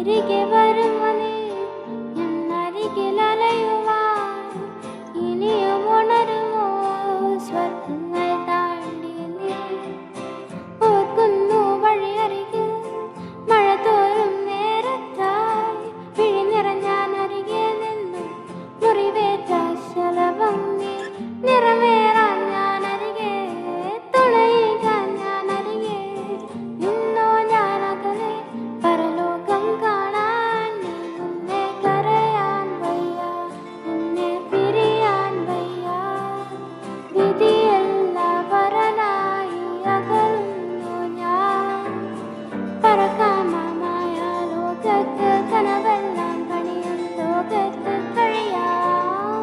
തിരികെ വരുമോ നീ എന്നരികിലലയുവാൻ? ഇനിയും ഉണരുമോ സ്വർഗങ്ങൾ താണ്ടി നീ? ഓർക്കുന്നു വഴിയരികിൽ മഴ തോരും നേരത്തായി വിഴി നിറഞ്ഞാൻ അരികെ നിന്നു മുറിവേറ്റ ശലഭം നീ. നിറമേറാൻ ഞാൻ അരികെ, തുണയേകാൻ ഞാൻ അരികെ, നിന്നോ ഞാൻ അകലെ പരലോകം കാണാൻ. നിന്നെ കരയാൻ വയ്യ, നിന്നെ പിരിയാൻ വയ്യ, വിധിയെല്ലാവരനായി അകലുന്നു ഞാൻ. പറക്കാമായ ലോകത്ത് കനവെല്ലാം പണിയും ലോകത്ത് കഴിയാമലയാം.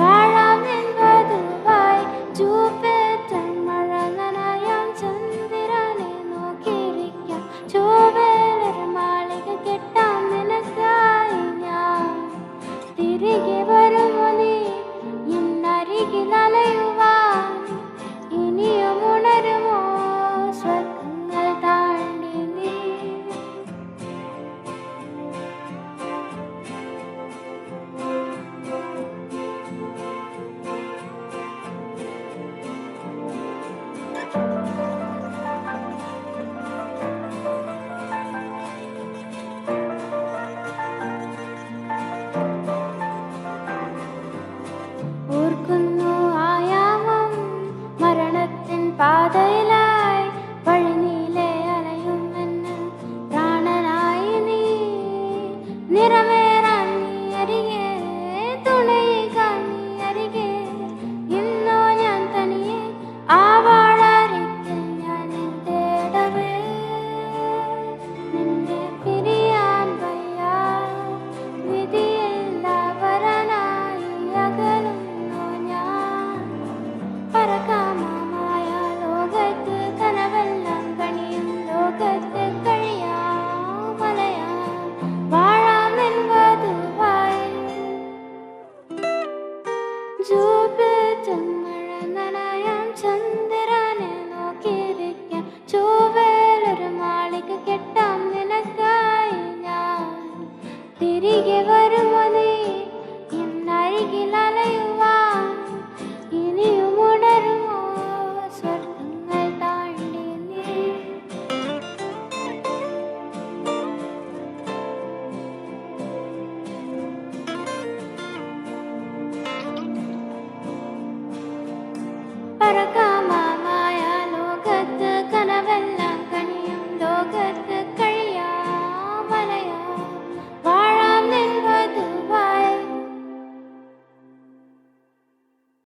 വാഴാം என்பதுവായി ചൂപ്പേറ്റൻ മഴ നനയാം. ചന്ദ്രനെ നോക്കിയിരിക്കാം, ചൊവ്വേലൊരു മാളിക കെട്ടാം നിനക്കായി ഞാൻ. തിരികെ വരുമോ നീ എന്നരികിൽ അലയുവാൻ? ഇനിയും ഉണരുമോ സ്വർഗങ്ങൾ താണ്ടി നീ? ഓർക്കുന്നു ആയാമം മരണത്തിൻ പാതയിലായി വഴിനീളെ അലയും എന്നെ പ്രാണനായി നീ. നിറമേറാൻ നീ അരികെ, തുണയേകാൻ നീ അരികെ, ഇന്നോ ഞാൻ തനിയെ ആ വാഴാരിക്കിൽ ഞാൻ നിന്റേടവേ. നിന്നെ പിരിയാൻ വയ്യ, വിധിയെല്ലാവരനായി അകലുന്നു ഞാൻ. പറക്കാമായ ലോകത്ത് കനവെല്ലാം കണിയും ലോകത്ത് കഴിയാമലയാം. വാഴാം என்பதுവായി ചൂപ്പേറ്റൻ മഴ നനയാം. ചന്ദ്രനെ നോക്കിയിരിക്കാം, ചൊവ്വേലൊരു മാളിക കെട്ടാം നിനക്കായി ഞാൻ. തിരികെ വരുമോ നീ എന്നരികിൽ അലയുവാൻ? ഇനിയും ഉണരുമോ സ്വർഗങ്ങൾ താണ്ടി നീ? പറക്കാം